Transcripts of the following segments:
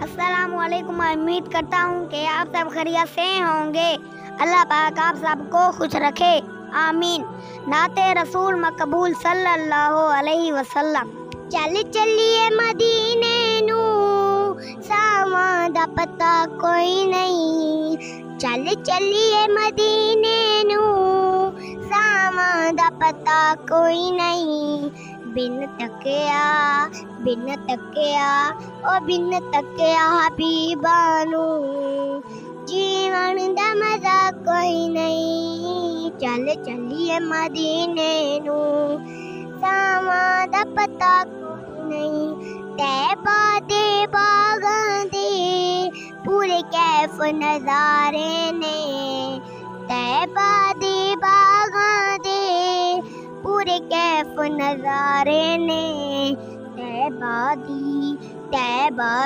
अस्सलामुअलैकुम। मैं उम्मीद करता हूँ कि आप सब खैरियत से होंगे। अल्लाह पाक आप सबको खुश रखे, आमीन। नाते रसूल मकबूल सल्लल्लाहु अलैहि वसल्लम। चल चलिए मदीने नू, सावां दा पता कोई नहीं। चल चलिए मदीने नू, सावां दा पता कोई नहीं। बिन तकिया ओ बिन तकिया हबीबा नू, जीवन दा मजा कोई नहीं। चल चलिए मदीने नू, सावां दा पता कोई नहीं। तैबा दे बागां दे पूरे कैफ नजारे ने। तैबा दे बागां दे पूरे कैफ नजारे ने। तैबा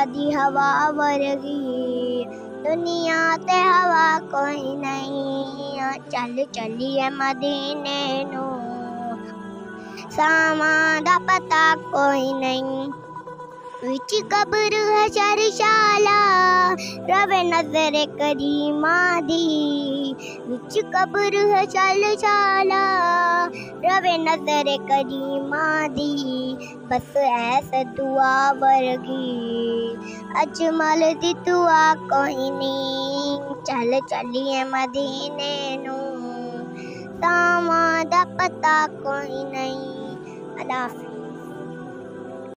दी हवा वर्गी दुनिया ते हवा कोई नहीं। चल चलिए मदीने नू, सावां दा पता कोई नहीं। विच कब्र है शर्शाला, रवे नजर करीमा दी। विच कब्र है शर्शाला, रवे नजर करीमा दी। बस ऐसे दुआ वर्गी अजमल दी दुआ कोई नहीं। चल चलिए मदीने नू, सावां दा पता कोई नहीं। अल्लाह।